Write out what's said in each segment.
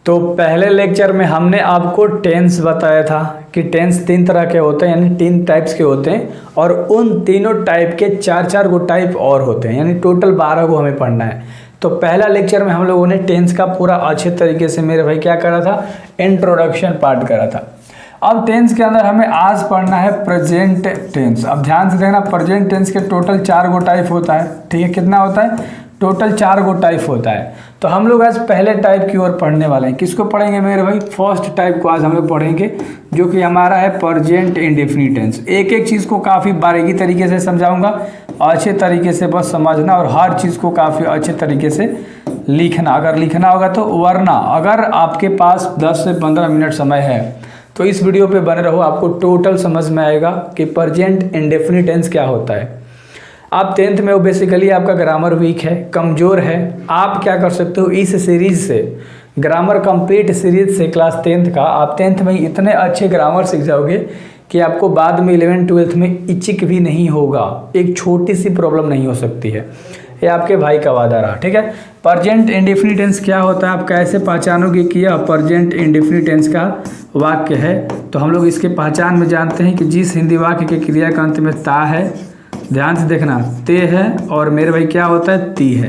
तो पहले लेक्चर में हमने आपको टेंस बताया था कि टेंस 3 तरह के होते हैं, यानी 3 टाइप्स के होते हैं, और उन तीनों टाइप के 4-4 गो टाइप और होते हैं, यानी टोटल 12 को हमें पढ़ना है। तो पहला लेक्चर में हम लोगों ने टेंस का पूरा अच्छे तरीके से मेरे भाई क्या करा था, इंट्रोडक्शन पार्ट करा था। अब टेंस के अंदर हमें आज पढ़ना है प्रेजेंट टेंस। अब ध्यान से देखना, प्रेजेंट टेंस के टोटल 4 गो टाइप होता है, ठीक है। कितना होता है? टोटल 4 गो टाइप होता है। तो हम लोग आज पहले टाइप की ओर पढ़ने वाले हैं। किसको पढ़ेंगे मेरे भाई? फर्स्ट टाइप को आज हम लोग पढ़ेंगे, जो कि हमारा है प्रेजेंट इंडेफिनिट टेंस। एक एक चीज़ को काफ़ी बारीकी तरीके से समझाऊंगा, अच्छे तरीके से बस समझना, और हर चीज़ को काफ़ी अच्छे तरीके से लिखना अगर लिखना होगा तो। वरना अगर आपके पास 10 से 15 मिनट समय है तो इस वीडियो पे बने रहो, आपको टोटल समझ में आएगा कि प्रेजेंट इंडेफिनिट टेंस क्या होता है। आप 10th में हो, बेसिकली आपका ग्रामर वीक है, कमज़ोर है। आप क्या कर सकते हो, इस सीरीज से, ग्रामर कंप्लीट सीरीज से क्लास 10th का, आप 10th में इतने अच्छे ग्रामर सीख जाओगे कि आपको बाद में 11th-12th में इचिक भी नहीं होगा, एक छोटी सी प्रॉब्लम नहीं हो सकती है। ये आपके भाई का वादा रहा, ठीक है। प्रेजेंट इंडेफिनिट टेंस क्या होता है, आप कैसे पहचानोगे कि यह प्रेजेंट इंडेफिनिट टेंस का वाक्य है? तो हम लोग इसके पहचान में जानते हैं कि जिस हिंदी वाक्य के क्रिया का अंत में ता है, ध्यान से देखना, ते है, और मेरे भाई क्या होता है, ती है।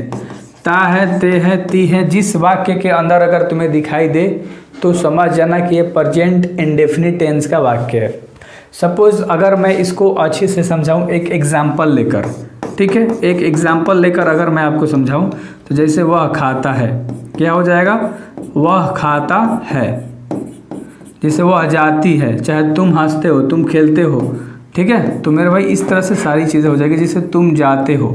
ता है, ते है, ती है, जिस वाक्य के अंदर अगर तुम्हें दिखाई दे तो समझ जाना कि ये प्रेजेंट इंडेफिनिट टेंस का वाक्य है। सपोज अगर मैं इसको अच्छे से समझाऊं एक एग्जाम्पल लेकर, ठीक है, एक एग्जाम्पल लेकर अगर मैं आपको समझाऊं तो जैसे वह खाता है, क्या हो जाएगा, वह खाता है। जैसे वह जाती है, चाहे तुम हंसते हो, तुम खेलते हो, ठीक है। तो मेरे भाई इस तरह से सारी चीज़ें हो जाएगी। जैसे तुम जाते हो,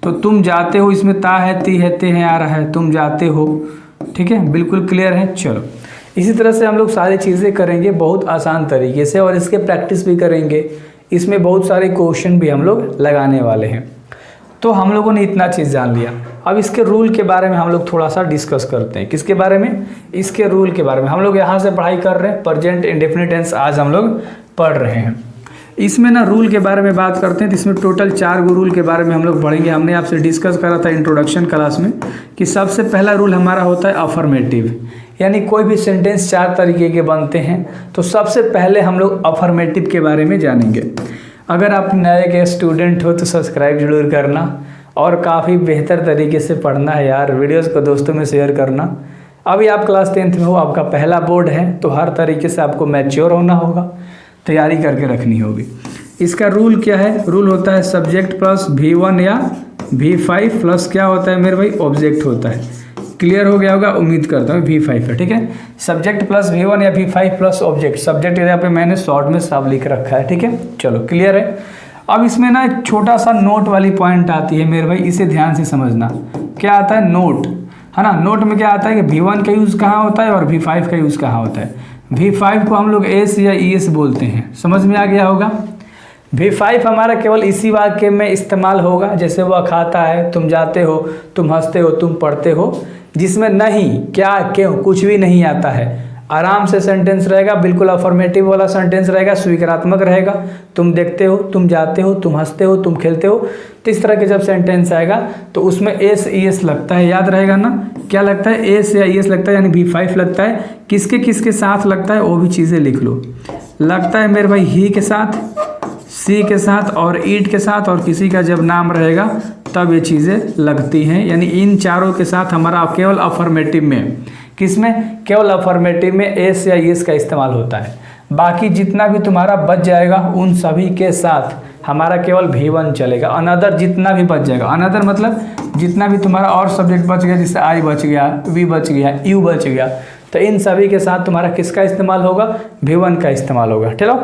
तो तुम जाते हो, इसमें ता है, ती है, ते है आ रहा है, तुम जाते हो, ठीक है, बिल्कुल क्लियर है। चलो, इसी तरह से हम लोग सारी चीज़ें करेंगे बहुत आसान तरीके से, और इसके प्रैक्टिस भी करेंगे। इसमें बहुत सारे क्वेश्चन भी हम लोग लगाने वाले हैं। तो हम लोगों ने इतना चीज़ जान लिया। अब इसके रूल के बारे में हम लोग थोड़ा सा डिस्कस करते हैं। किसके बारे में? इसके रूल के बारे में। हम लोग यहाँ से पढ़ाई कर रहे हैं, प्रेजेंट इंडेफिनिट टेंस आज हम लोग पढ़ रहे हैं। इसमें ना रूल के बारे में बात करते हैं, तो इसमें टोटल 4 गो रूल के बारे में हम लोग पढ़ेंगे। हमने आपसे डिस्कस करा था इंट्रोडक्शन क्लास में कि सबसे पहला रूल हमारा होता है अफर्मेटिव, यानी कोई भी सेंटेंस 4 तरीके के बनते हैं। तो सबसे पहले हम लोग अफर्मेटिव के बारे में जानेंगे। अगर आप नए के स्टूडेंट हो तो सब्सक्राइब जरूर करना, और काफ़ी बेहतर तरीके से पढ़ना है यार, वीडियोज़ को दोस्तों में शेयर करना। अभी आप क्लास 10th में हो, आपका पहला बोर्ड है, तो हर तरीके से आपको मैच्योर होना होगा, तैयारी करके रखनी होगी। इसका रूल क्या है? रूल होता है सब्जेक्ट प्लस V1 या V5 प्लस क्या होता है मेरे भाई, ऑब्जेक्ट होता है। क्लियर हो गया होगा, उम्मीद करता हूँ। V5 है, ठीक है। सब्जेक्ट प्लस V1 या V5 प्लस ऑब्जेक्ट। सब्जेक्ट यहाँ पे मैंने शॉर्ट में सब लिख रखा है, ठीक है। चलो, क्लियर है। अब इसमें ना एक छोटा सा नोट वाली पॉइंट आती है मेरे भाई, इसे ध्यान से समझना। क्या आता है? नोट, है ना। नोट में क्या आता है कि V1 का यूज़ कहाँ होता है और V5 का यूज़ कहाँ होता है। V5 को हम लोग एस या ES बोलते हैं, समझ में आ गया होगा। V5 हमारा केवल इसी वाक्य में इस्तेमाल होगा, जैसे वह खाता है, तुम जाते हो, तुम हंसते हो, तुम पढ़ते हो, जिसमें नहीं, क्या, क्यों, कुछ भी नहीं आता है। आराम से सेंटेंस रहेगा, बिल्कुल अफर्मेटिव वाला सेंटेंस रहेगा, स्वीकारात्मक रहेगा। तुम देखते हो, तुम जाते हो, तुम हंसते हो, तुम खेलते हो, तो इस तरह के जब सेंटेंस आएगा तो उसमें एस ES लगता है, याद रहेगा ना। क्या लगता है? एस या ES लगता है, यानी V5 लगता है। किसके किसके साथ लगता है वो भी चीज़ें लिख लो। लगता है मेरे भाई ही के साथ, सी के साथ और ईट के साथ, और किसी का जब नाम रहेगा तब ये चीज़ें लगती हैं। यानी इन चारों के साथ हमारा केवल अफर्मेटिव में, किसमें? केवल अफर्मेटिव में एस या ES का इस्तेमाल होता है। बाकी जितना भी तुम्हारा बच जाएगा उन सभी के साथ हमारा केवल V1 चलेगा। अनदर जितना भी बच जाएगा, अनदर मतलब जितना भी तुम्हारा और सब्जेक्ट बच गया, जैसे I बच गया, V बच गया, U बच गया, तो इन सभी के साथ तुम्हारा किसका इस्तेमाल होगा? V1 का इस्तेमाल होगा। चलो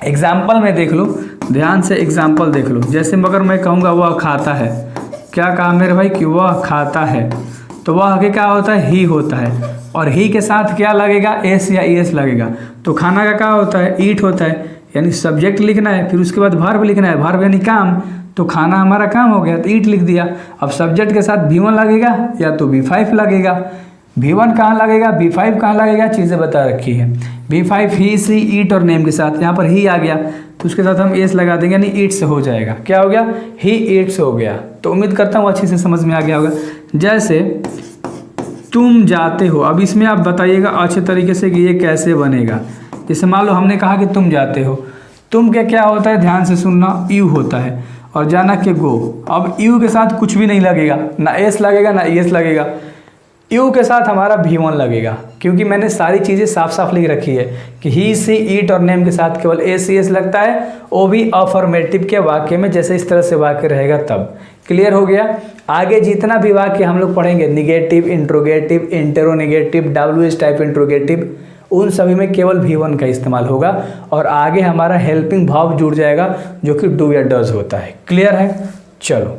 एग्जाम्पल में देख लो, ध्यान से एग्जाम्पल देख लो। जैसे मगर मैं कहूँगा वह खाता है, क्या कहा मेरे भाई कि वह खाता है, तो वह आगे क्या होता है? ही होता है, और ही के साथ क्या लगेगा? एस या ES लगेगा। तो खाना का क्या होता है? ईट होता है, यानी सब्जेक्ट लिखना है, फिर उसके बाद वर्ब लिखना है, वर्ब यानी काम, तो खाना हमारा काम हो गया, तो ईट लिख दिया। अब सब्जेक्ट के साथ V1 लगेगा या तो V5 लगेगा। V1 कहाँ लगेगा, V5 कहाँ लगेगा, चीज़ें बता रखी है। V5 ही, सी, ईट और नेम के साथ, यहाँ पर ही आ गया तो उसके साथ हम एस लगा देंगे, यानी ईट्स हो जाएगा। क्या हो गया? ही ईट्स हो गया। तो उम्मीद करता हूँ अच्छे से समझ में आ गया होगा। जैसे तुम जाते हो। अब इसमें आप बताइएगा अच्छे तरीके से कि ये कैसे बनेगा। जैसे मान लो हमने कहा कि तुम जाते हो, तुम के क्या होता है, ध्यान से सुनना, यू होता है और जाना के गो। अब यू के साथ कुछ भी नहीं लगेगा, ना एस लगेगा ना एस लगेगा, यू के साथ हमारा V1 लगेगा, क्योंकि मैंने सारी चीज़ें साफ साफ लिख रखी है कि ही सी ईट और नेम के साथ केवल एस सी एस लगता है, वो भी अफर्मेटिव के वाक्य में, जैसे इस तरह से वाक्य रहेगा तब। क्लियर हो गया। आगे जितना भी वाक्य हम लोग पढ़ेंगे, negative, interrogative, interronegative, WH type interrogative, उन सभी में केवल V1 का इस्तेमाल होगा और आगे हमारा हेल्पिंग वर्ब जुड़ जाएगा जो कि डू या डज होता है। क्लियर है। चलो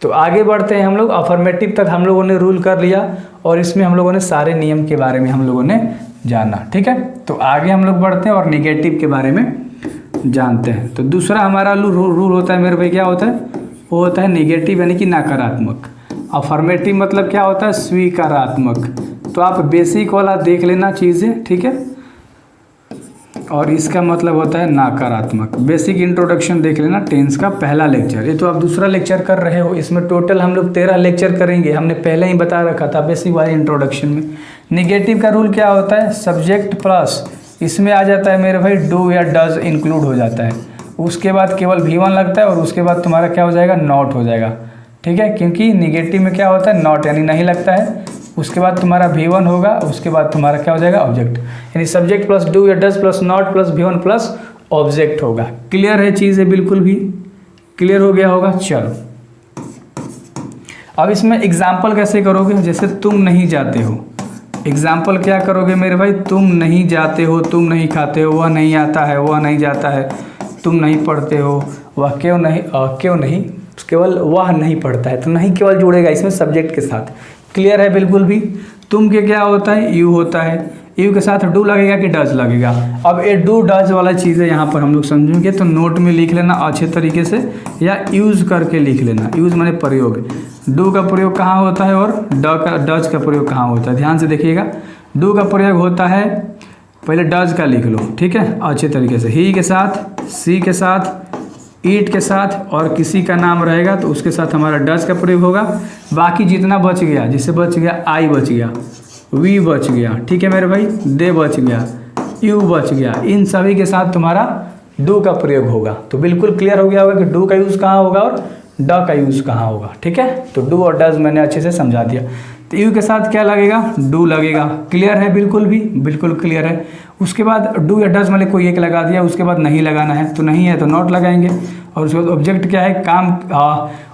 तो आगे बढ़ते हैं हम लोग। अफर्मेटिव तक हम लोगों ने रूल कर लिया और इसमें हम लोगों ने सारे नियम के बारे में हम लोगों ने जाना। ठीक है, तो आगे हम लोग बढ़ते हैं और निगेटिव के बारे में जानते हैं। तो दूसरा हमारा रूल होता है मेरे भाई, क्या होता है, वो होता है निगेटिव यानी कि नकारात्मक। अफर्मेटिव मतलब क्या होता है, स्वीकारात्मक। तो आप बेसिक वाला देख लेना चीज़ें, ठीक है, और इसका मतलब होता है नकारात्मक। बेसिक इंट्रोडक्शन देख लेना, टेंस का पहला लेक्चर। ये तो आप दूसरा लेक्चर कर रहे हो, इसमें टोटल हम लोग 13 लेक्चर करेंगे, हमने पहले ही बता रखा था बेसिक वाले इंट्रोडक्शन में। निगेटिव का रूल क्या होता है, सब्जेक्ट प्लस इसमें आ जाता है मेरे भाई डू या डज इंक्लूड हो जाता है, उसके बाद केवल V1 लगता है और उसके बाद तुम्हारा क्या हो जाएगा, नॉट हो जाएगा। ठीक है, क्योंकि निगेटिव में क्या होता है, नॉट यानी नहीं लगता है, उसके बाद तुम्हारा V1 होगा, उसके बाद तुम्हारा क्या हो जाएगा, ऑब्जेक्ट, यानी सब्जेक्ट प्लस डू या does plus not plus V1 plus object होगा। क्लियर है चीज़ है, बिल्कुल भी क्लियर हो गया होगा। चलो अब इसमें एग्जाम्पल कैसे करोगे, जैसे तुम नहीं जाते हो, एग्जाम्पल क्या करोगे मेरे भाई, तुम नहीं जाते हो, तुम नहीं खाते हो, वह नहीं आता है, वह नहीं जाता है, तुम नहीं पढ़ते हो, वह क्यों नहीं, केवल वह नहीं पढ़ता है, तो नहीं केवल जुड़ेगा इसमें सब्जेक्ट के साथ। क्लियर है, बिल्कुल भी। तुम के क्या होता है, यू होता है, यू के साथ डू लगेगा कि डज लगेगा। अब ये डू डज वाला चीज़ है, यहाँ पर हम लोग समझेंगे, तो नोट में लिख लेना अच्छे तरीके से या यूज़ करके लिख लेना। यूज़ माने प्रयोग, डू का प्रयोग कहाँ होता है और डज का प्रयोग कहाँ होता है, ध्यान से देखिएगा। डू का प्रयोग होता है, पहले डज का लिख लो, ठीक है, अच्छे तरीके से, ही के साथ, सी के साथ, ईट के साथ और किसी का नाम रहेगा तो उसके साथ हमारा डज का प्रयोग होगा। बाकी जितना बच गया, जिससे बच गया, आई बच गया, वी बच गया, ठीक है मेरे भाई, दे बच गया, यू बच गया, इन सभी के साथ तुम्हारा डू का प्रयोग होगा। तो बिल्कुल क्लियर हो गया होगा कि डू का यूज़ कहाँ होगा और ड का यूज़ कहाँ होगा। ठीक है, तो डू और डज मैंने अच्छे से समझा दिया। तो यू के साथ क्या लगेगा, डू लगेगा। क्लियर है, बिल्कुल भी बिल्कुल क्लियर है। उसके बाद डू या डज मैंने कोई एक लगा दिया, उसके बाद नहीं लगाना है, तो नहीं है तो नॉट लगाएंगे। और उसके बाद ऑब्जेक्ट क्या है, काम,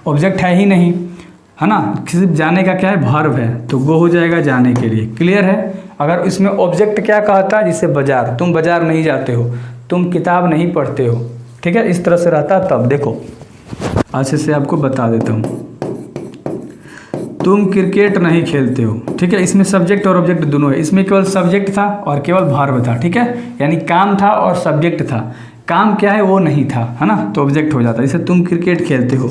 ऑब्जेक्ट है ही नहीं, है ना, सिर्फ जाने का क्या है, वर्ब है, तो गो हो जाएगा जाने के लिए। क्लियर है। अगर इसमें ऑब्जेक्ट क्या कहता है, जिससे बाजार, तुम बाजार नहीं जाते हो, तुम किताब नहीं पढ़ते हो, ठीक है, इस तरह से रहता। तब देखो अच्छे से आपको बता देता हूँ, तुम क्रिकेट नहीं खेलते हो, ठीक है, इसमें सब्जेक्ट और ऑब्जेक्ट दोनों है। इसमें केवल सब्जेक्ट था और केवल वर्ब था, ठीक है, यानी काम था और सब्जेक्ट था। काम क्या है वो नहीं था, है ना, तो ऑब्जेक्ट हो जाता है। जैसे तुम क्रिकेट खेलते हो,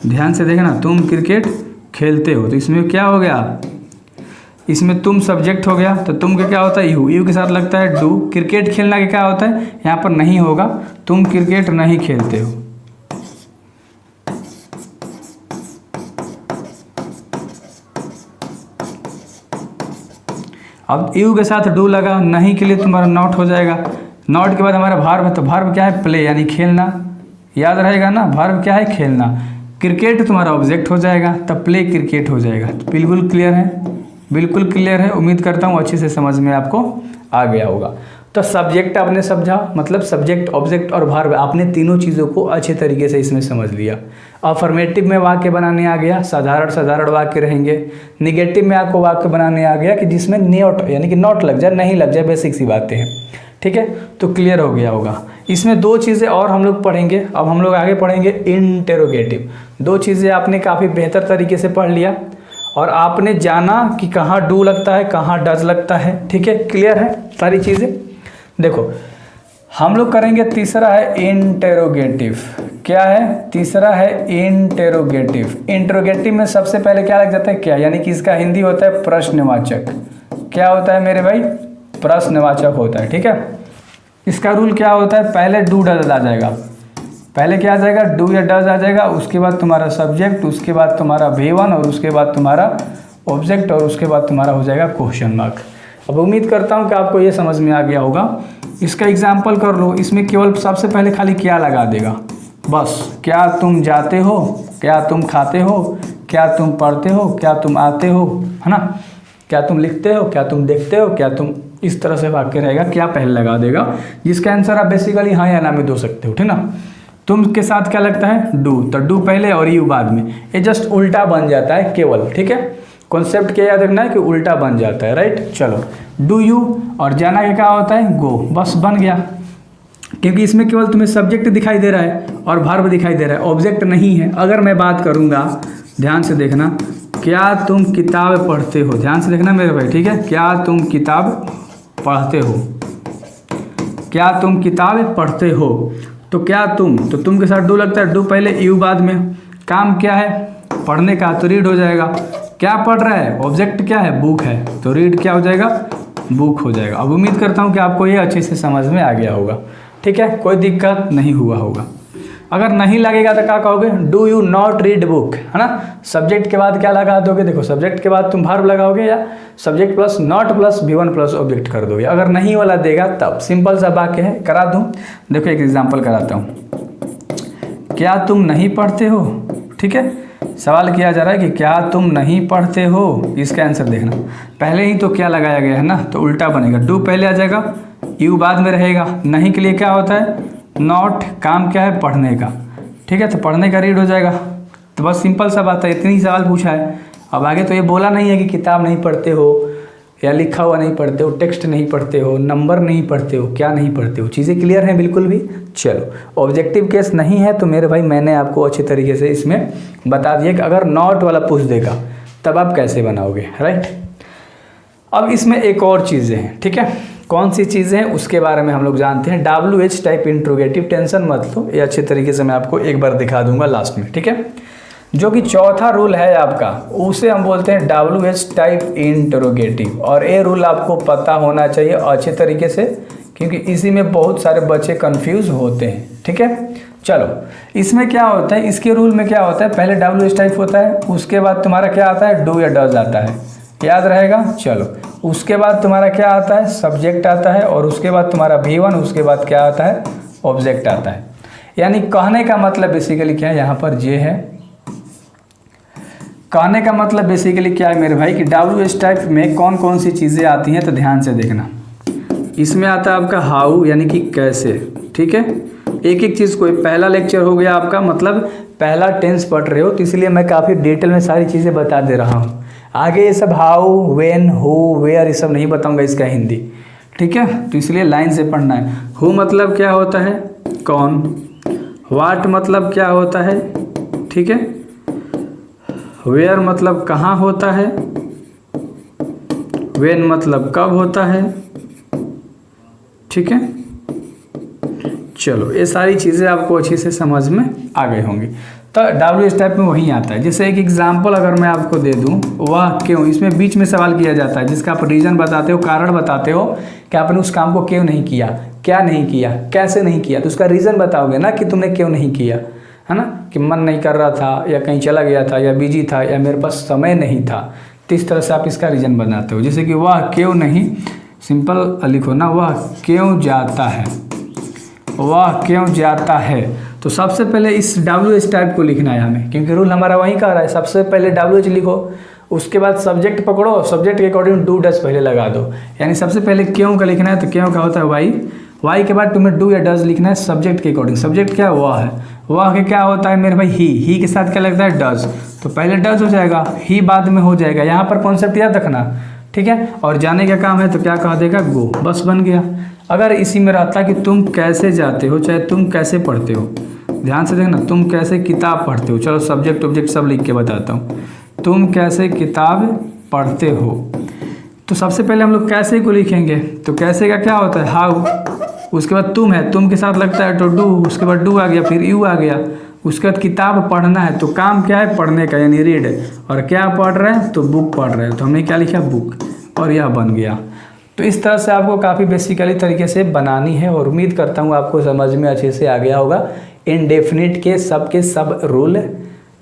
ध्यान से देखना, तुम क्रिकेट खेलते हो, तो इसमें क्या हो गया, इसमें तुम सब्जेक्ट हो गया, तो तुम का क्या होता है, यू के साथ लगता है डू। क्रिकेट खेलना का क्या होता है, यहाँ पर नहीं होगा, तुम क्रिकेट नहीं खेलते हो। अब यू के साथ डू लगा, नहीं के लिए तुम्हारा नॉट हो जाएगा। नॉट के बाद हमारा वर्ब है, तो वर्ब क्या है, प्ले, यानी खेलना, याद रहेगा ना, वर्ब क्या है, खेलना। क्रिकेट तुम्हारा ऑब्जेक्ट हो जाएगा, तब प्ले क्रिकेट हो जाएगा। तो बिल्कुल क्लियर है, बिल्कुल क्लियर है। उम्मीद करता हूँ अच्छे से समझ में आपको आ गया होगा। तो सब्जेक्ट आपने समझा, मतलब सब्जेक्ट, ऑब्जेक्ट और वर्ब, आपने तीनों चीज़ों को अच्छे तरीके से इसमें समझ लिया। अफर्मेटिव में वाक्य बनाने आ गया, साधारण वाक्य रहेंगे। निगेटिव में आपको वाक्य बनाने आ गया कि जिसमें नॉट यानी कि नॉट लग जाए, नहीं लग जाए, बेसिक सी बातें हैं। ठीक है, तो क्लियर हो गया होगा। इसमें दो चीज़ें और हम लोग पढ़ेंगे। अब हम लोग आगे पढ़ेंगे इंटेरोगेटिव। दो चीज़ें आपने काफ़ी बेहतर तरीके से पढ़ लिया और आपने जाना कि कहाँ डू लगता है, कहाँ डज लगता है। ठीक है, क्लियर है सारी चीज़ें। देखो हम लोग करेंगे, तीसरा है इंटेरोगेटिव। क्या है, तीसरा है इंटेरोगेटिव। इंटेरोगेटिव में सबसे पहले क्या लग जाता है, क्या, यानी कि इसका हिंदी होता है प्रश्नवाचक। क्या होता है मेरे भाई, प्रश्नवाचक होता है। ठीक है, इसका रूल क्या होता है, पहले डू डज आ जाएगा, पहले क्या आ जाएगा, डू या डज आ जाएगा, उसके बाद तुम्हारा सब्जेक्ट, उसके बाद तुम्हारा V1 और उसके बाद तुम्हारा ऑब्जेक्ट और उसके बाद तुम्हारा हो जाएगा क्वेश्चन मार्क। अब उम्मीद करता हूँ कि आपको ये समझ में आ गया होगा। इसका एग्जाम्पल कर लो, इसमें केवल सबसे पहले खाली क्या लगा देगा, बस क्या तुम जाते हो, क्या तुम खाते हो, क्या तुम पढ़ते हो, क्या तुम आते हो, है ना, क्या तुम लिखते हो, क्या तुम देखते हो, क्या तुम, इस तरह से वाक्य रहेगा, क्या पहले लगा देगा, जिसका आंसर आप बेसिकली हाँ या ना में दो सकते हो, ठीक ना। तुम के साथ क्या लगता है, डू, तो डू पहले और यू बाद में, ये जस्ट उल्टा बन जाता है केवल, ठीक है। कॉन्सेप्ट क्या याद रखना है कि उल्टा बन जाता है, राइट। चलो, डू यू और जाना का क्या होता है, गो, बस बन गया, क्योंकि इसमें केवल तुम्हें सब्जेक्ट दिखाई दे रहा है और वर्ब दिखाई दे रहा है, ऑब्जेक्ट नहीं है। अगर मैं बात करूँगा, ध्यान से देखना, क्या तुम किताब पढ़ते हो, ध्यान से देखना मेरे भाई, ठीक है, क्या तुम किताब पढ़ते हो, क्या तुम किताब पढ़ते हो, तो क्या तुम, तो तुम के साथ डू लगता है, डू पहले यू बाद में, काम क्या है, पढ़ने का, तो रीड हो जाएगा। क्या पढ़ रहा है, ऑब्जेक्ट क्या है, बुक है, तो रीड क्या हो जाएगा, बुक हो जाएगा। अब उम्मीद करता हूँ कि आपको ये अच्छे से समझ में आ गया होगा, ठीक है, कोई दिक्कत नहीं हुआ होगा। अगर नहीं लगेगा तो क्या कहोगे, do you not read book, है ना। सब्जेक्ट के बाद क्या लगा दोगे, देखो सब्जेक्ट के बाद तुम वर्ब लगाओगे या subject plus not plus V1 plus object कर दोगे। अगर नहीं वाला देगा तब सिंपल सा वाक्य है, करा दूँ, देखो एक एग्जाम्पल कराता हूँ। क्या तुम नहीं पढ़ते हो, ठीक है, सवाल किया जा रहा है कि क्या तुम नहीं पढ़ते हो, इसका आंसर देखना। पहले ही तो क्या लगाया गया है ना, तो उल्टा बनेगा, डू पहले आ जाएगा, यू बाद में रहेगा। नहीं के लिए क्या होता है, नॉट, काम क्या है, पढ़ने का, ठीक है, तो पढ़ने का रीड हो जाएगा। तो बस सिंपल सा बात है, इतनी ही सवाल पूछा है। अब आगे तो ये बोला नहीं है कि किताब नहीं पढ़ते हो या लिखा हुआ नहीं पढ़ते हो, टेक्स्ट नहीं पढ़ते हो, नंबर नहीं पढ़ते हो, क्या नहीं पढ़ते हो, चीज़ें क्लियर हैं बिल्कुल भी। चलो, ऑब्जेक्टिव केस नहीं है तो मेरे भाई मैंने आपको अच्छे तरीके से इसमें बता दिया कि अगर नॉट वाला पूछ देगा तब आप कैसे बनाओगे, राइट। अब इसमें एक और चीज़ें हैं, ठीक है, कौन सी चीज़ें हैं उसके बारे में हम लोग जानते हैं। WH टाइप इंट्रोगेटिव, टेंशन मत लो, ये अच्छे तरीके से मैं आपको एक बार दिखा दूंगा लास्ट में, ठीक है। जो कि चौथा रूल है आपका, उसे हम बोलते हैं WH टाइप इंट्रोगेटिव, और ये रूल आपको पता होना चाहिए अच्छे तरीके से, क्योंकि इसी में बहुत सारे बच्चे कंफ्यूज होते हैं, ठीक है। चलो, इसमें क्या होता है, इसके रूल में क्या होता है, पहले WH टाइप होता है, उसके बाद तुम्हारा क्या आता है, डू या डज आता है, याद रहेगा। चलो, उसके बाद तुम्हारा क्या आता है, सब्जेक्ट आता है, और उसके बाद तुम्हारा V1, उसके बाद क्या आता है, ऑब्जेक्ट आता है। यानी कहने का मतलब बेसिकली क्या है, यहाँ पर जे है, कहने का मतलब बेसिकली क्या है मेरे भाई कि WH टाइप में कौन कौन सी चीज़ें आती हैं, तो ध्यान से देखना। इसमें आता है आपका हाउ, यानी कि कैसे, ठीक है। एक एक चीज़, कोई पहला लेक्चर हो गया आपका, मतलब पहला टेंस पढ़ रहे हो, तो इसलिए मैं काफ़ी डिटेल में सारी चीज़ें बता दे रहा हूँ। आगे ये सब हाउ, व्हेन, हु, वेयर, ये सब नहीं बताऊँगा इसका हिंदी, ठीक है, तो इसलिए लाइन से पढ़ना है। हु मतलब क्या होता है, कौन, व्हाट मतलब क्या होता है, ठीक है, वेयर मतलब कहाँ होता है, व्हेन मतलब कब होता है, ठीक है। चलो, ये सारी चीज़ें आपको अच्छे से समझ में आ गई होंगी। तो WH टाइप में वही आता है। जैसे एक एग्जांपल अगर मैं आपको दे दूं, वह क्यों, इसमें बीच में सवाल किया जाता है जिसका आप रीज़न बताते हो, कारण बताते हो कि आपने उस काम को क्यों नहीं किया, क्या नहीं किया, कैसे नहीं किया, तो उसका रीज़न बताओगे ना कि तुमने क्यों नहीं किया, है ना, कि मन नहीं कर रहा था, या कहीं चला गया था, या बिजी था, या मेरे पास समय नहीं था। तो इस तरह से आप इसका रीज़न बनाते हो। जैसे कि वह क्यों नहीं, सिंपल लिखो ना, वह क्यों जाता है, वह क्यों जाता है। तो सबसे पहले इस WH टाइप को लिखना है हमें, क्योंकि रूल हमारा वही कह रहा है। सबसे पहले WH लिखो, उसके बाद सब्जेक्ट पकड़ो, सब्जेक्ट के अकॉर्डिंग डू डज पहले लगा दो। यानी सबसे पहले क्यों का लिखना है, तो क्यों का होता है वाई, वाई के बाद तुम्हें डू या डज लिखना है सब्जेक्ट के अकॉर्डिंग। सब्जेक्ट क्या वह है, वह के क्या होता है मेरे भाई, ही के साथ क्या लगता है, डज, तो पहले डज हो जाएगा, ही बाद में हो जाएगा। यहाँ पर कॉन्सेप्ट याद रखना, ठीक है। और जाने का काम है तो क्या कह देगा, गो, बस बन गया। अगर इसी में रहता कि तुम कैसे जाते हो, चाहे तुम कैसे पढ़ते हो, ध्यान से देखना, तुम कैसे किताब पढ़ते हो, चलो सब्जेक्ट ऑब्जेक्ट सब लिख के बताता हूँ। तुम कैसे किताब पढ़ते हो, तो सबसे पहले हम लोग कैसे को लिखेंगे, तो कैसे का क्या होता है, हाउ, उसके बाद तुम है, तुम के साथ लगता है तो डू, उसके बाद डू आ गया, फिर यू आ गया, उसके बाद किताब पढ़ना है, तो काम क्या है, पढ़ने का, यानी रीड, और क्या पढ़ रहे हैं, तो बुक पढ़ रहे हैं, तो हमने क्या लिखा, बुक, और यह बन गया। तो इस तरह से आपको काफ़ी बेसिकली तरीके से बनानी है, और उम्मीद करता हूँ आपको समझ में अच्छे से आ गया होगा। इनडेफिनिट के सब रूल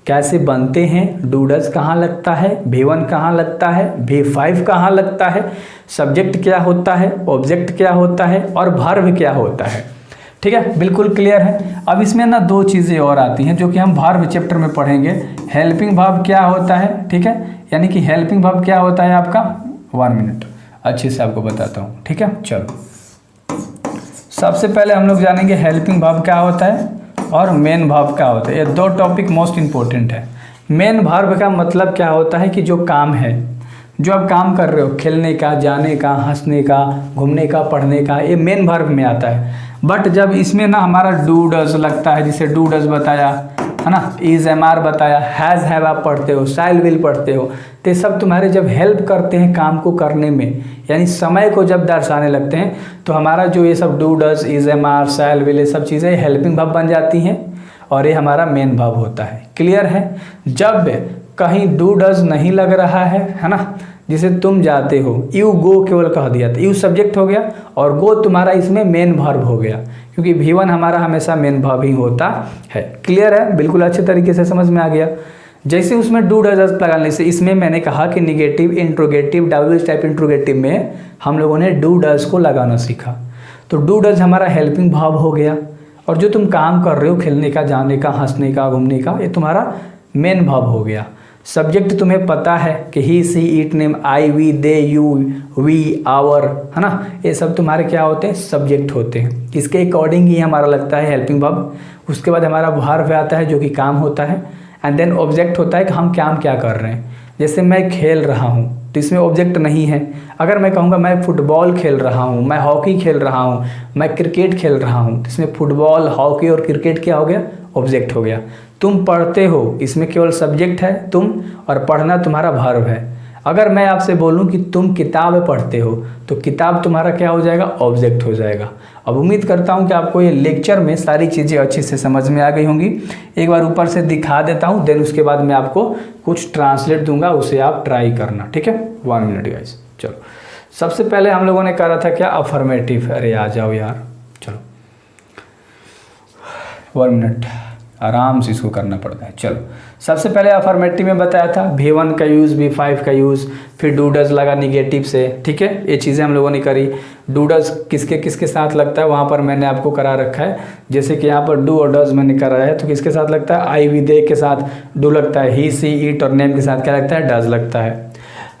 कैसे बनते हैं, डू डज कहाँ लगता है, V1 कहाँ लगता है, V5 कहाँ लगता है, सब्जेक्ट क्या होता है, ऑब्जेक्ट क्या होता है और वर्ब क्या होता है। ठीक है, बिल्कुल क्लियर है। अब इसमें ना दो चीज़ें और आती हैं जो कि हम वर्ब चैप्टर में पढ़ेंगे। हेल्पिंग वर्ब क्या होता है, ठीक है, यानी कि हेल्पिंग वर्ब क्या होता है आपका, 1 मिनट अच्छे से आपको बताता हूँ। ठीक है, चलो सबसे पहले हम लोग जानेंगे हेल्पिंग वर्ब क्या होता है और मेन वर्ब क्या होता है। ये दो टॉपिक मोस्ट इंपॉर्टेंट है। मेन वर्ब का मतलब क्या होता है कि जो काम है, जो आप काम कर रहे हो, खेलने का, जाने का, हंसने का, घूमने का, पढ़ने का, ये मेन वर्ब में आता है। बट जब इसमें ना हमारा डू डज लगता है, जिसे डू डज बताया है ना, इज एम आर बताया, हैज़ हैव आप पढ़ते हो, शाइल विल पढ़ते हो, तो सब तुम्हारे जब हेल्प करते हैं काम को करने में, यानी समय को जब दर्शाने लगते हैं, तो हमारा जो ये सब do does, is am are, shall will, ये सब चीज़ें हेल्पिंग वर्ब बन जाती हैं और ये हमारा मेन वर्ब होता है। क्लियर है। जब कहीं डू डज नहीं लग रहा है ना, जिसे तुम जाते हो, यू गो केवल कह दिया तो यू सब्जेक्ट हो गया और गो तुम्हारा इसमें मेन वर्ब हो गया, क्योंकि V1 हमारा हमेशा मेन वर्ब ही होता है। क्लियर है, बिल्कुल अच्छे तरीके से समझ में आ गया। जैसे उसमें डू डज लगाने से, इसमें मैंने कहा कि negative, interrogative, WH type interrogative में हम लोगों ने डू डज को लगाना सीखा। तो डू डज हमारा हेल्पिंग वर्ब हो गया और जो तुम काम कर रहे हो, खेलने का, जाने का, हंसने का, घूमने का, ये तुम्हारा मेन वर्ब हो गया। सब्जेक्ट तुम्हें पता है कि he, she, it, name, I, we, they, you, we, our, है ना, ये सब तुम्हारे क्या होते हैं, सब्जेक्ट होते हैं। इसके अकॉर्डिंग ही हमारा लगता है हेल्पिंग वर्ब। उसके बाद हमारा वर्ब आता है जो कि काम होता है, एंड देन ऑब्जेक्ट होता है कि हम काम क्या कर रहे हैं। जैसे मैं खेल रहा हूँ तो इसमें ऑब्जेक्ट नहीं है। अगर मैं कहूँगा मैं फुटबॉल खेल रहा हूँ, मैं हॉकी खेल रहा हूँ, मैं क्रिकेट खेल रहा हूँ, तो इसमें फुटबॉल, हॉकी और क्रिकेट क्या हो गया, ऑब्जेक्ट हो गया। तुम पढ़ते हो, इसमें केवल सब्जेक्ट है तुम, और पढ़ना तुम्हारा वर्ब है। अगर मैं आपसे बोलूं कि तुम किताब पढ़ते हो, तो किताब तुम्हारा क्या हो जाएगा, ऑब्जेक्ट हो जाएगा। अब उम्मीद करता हूं कि आपको ये लेक्चर में सारी चीज़ें अच्छे से समझ में आ गई होंगी। एक बार ऊपर से दिखा देता हूं, देन उसके बाद मैं आपको कुछ ट्रांसलेट दूंगा, उसे आप ट्राई करना। ठीक है, 1 मिनट गाइस। चलो सबसे पहले हम लोगों ने करा था क्या, अफर्मेटिव। अरे आ जाओ यार, चलो 1 मिनट, आराम से इसको करना पड़ता है। चलो सबसे पहले अफर्मेटिव में बताया था V1 का यूज़, V5 का यूज़, फिर डू डज लगा निगेटिव से। ठीक है, ये चीज़ें हम लोगों ने करी। डू डज किसके किसके साथ लगता है वहाँ पर मैंने आपको करा रखा है। जैसे कि यहाँ पर डू और डज मैंने कराया है, तो किसके साथ लगता है, आई, वी, दे के साथ डू लगता है, ही, सी, इट और नेम के साथ क्या लगता है, डज लगता है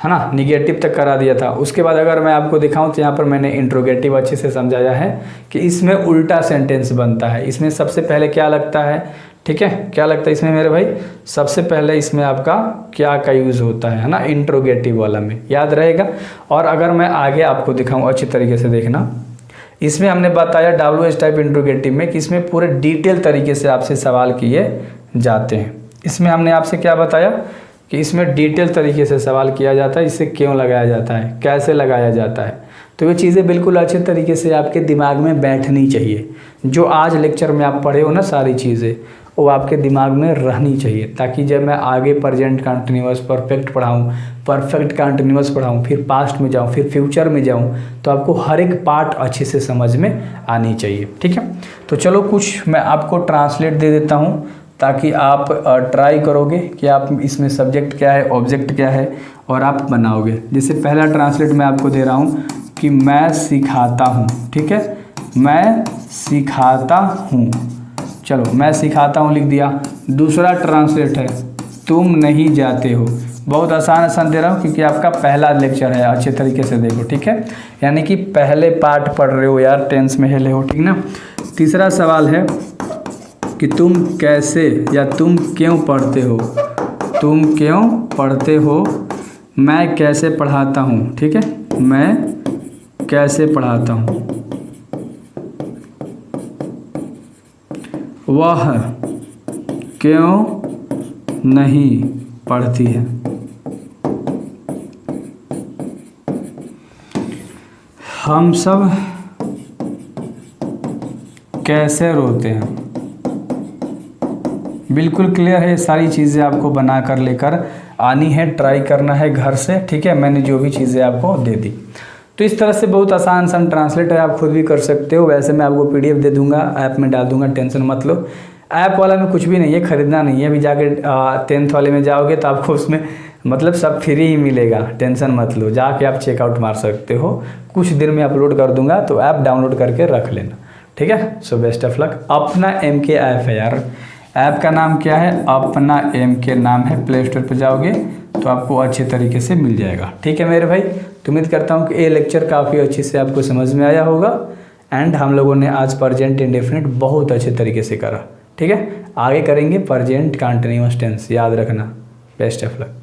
ना। निगेटिव तक करा दिया था। उसके बाद अगर मैं आपको दिखाऊं तो यहाँ पर मैंने इंट्रोगेटिव अच्छे से समझाया है कि इसमें उल्टा सेंटेंस बनता है। इसमें सबसे पहले क्या लगता है, ठीक है, क्या लगता है इसमें मेरे भाई, सबसे पहले इसमें आपका क्या का यूज़ होता है ना, इंट्रोगेटिव वाला में, याद रहेगा। और अगर मैं आगे आपको दिखाऊं अच्छी तरीके से देखना, इसमें हमने बताया WH टाइप इंट्रोगेटिव में कि इसमें पूरे डिटेल तरीके से आपसे सवाल किए जाते हैं। इसमें हमने आपसे क्या बताया कि इसमें डिटेल तरीके से सवाल किया जाता है, इसे क्यों लगाया जाता है, कैसे लगाया जाता है। तो ये चीज़ें बिल्कुल अच्छे तरीके से आपके दिमाग में बैठनी चाहिए। जो आज लेक्चर में आप पढ़े हो ना सारी चीज़ें, वो आपके दिमाग में रहनी चाहिए, ताकि जब मैं आगे प्रेजेंट कंटिन्यूअस, परफेक्ट पढ़ाऊँ, परफेक्ट कंटिन्यूअस पढ़ाऊँ, फिर पास्ट में जाऊँ, फिर फ्यूचर में जाऊँ, तो आपको हर एक पार्ट अच्छे से समझ में आनी चाहिए। ठीक है, तो चलो कुछ मैं आपको ट्रांसलेट दे देता हूँ, ताकि आप ट्राई करोगे कि आप इसमें सब्जेक्ट क्या है, ऑब्जेक्ट क्या है, और आप बनाओगे। जैसे पहला ट्रांसलेट मैं आपको दे रहा हूँ कि मैं सिखाता हूँ। ठीक है, मैं सिखाता हूँ, चलो मैं सिखाता हूँ लिख दिया। दूसरा ट्रांसलेट है तुम नहीं जाते हो। बहुत आसान दे रहा हूँ क्योंकि आपका पहला लेक्चर है, अच्छे तरीके से देखो। ठीक है, यानी कि पहले पार्ट पढ़ रहे हो यार, टेंस में हिले हो, ठीक ना। तीसरा सवाल है कि तुम कैसे या तुम क्यों पढ़ते हो, तुम क्यों पढ़ते हो, मैं कैसे पढ़ाता हूँ। ठीक है, मैं कैसे पढ़ाता हूँ, वह क्यों नहीं पढ़ती है। हम सब कैसे रोते हैं। बिल्कुल क्लियर है, सारी चीज़ें आपको बना कर लेकर आनी है, ट्राई करना है घर से। ठीक है, मैंने जो भी चीज़ें आपको दे दी, तो इस तरह से बहुत आसान ट्रांसलेट है, आप खुद भी कर सकते हो। वैसे मैं आपको PDF दे दूंगा, ऐप में डाल दूंगा, टेंशन मत लो। ऐप वाला में कुछ भी नहीं है, ख़रीदना नहीं है। अभी जाके 10th वाले में जाओगे तो आपको उसमें मतलब सब फ्री ही मिलेगा, टेंशन मत लो, जाके आप चेकआउट मार सकते हो। कुछ दिन में अपलोड कर दूंगा, तो ऐप डाउनलोड करके रख लेना, ठीक है। So best of luck. अपना MK ऐप है यार, ऐप का नाम क्या है, अपना MK नाम है। प्ले स्टोर पर जाओगे तो आपको अच्छे तरीके से मिल जाएगा, ठीक है मेरे भाई। तो उम्मीद करता हूँ कि ये लेक्चर काफ़ी अच्छे से आपको समझ में आया होगा। एंड हम लोगों ने आज प्रेजेंट इंडेफिनिट बहुत अच्छे तरीके से करा, ठीक है। आगे करेंगे प्रेजेंट कंटीन्यूअस टेंस, याद रखना। Best of luck.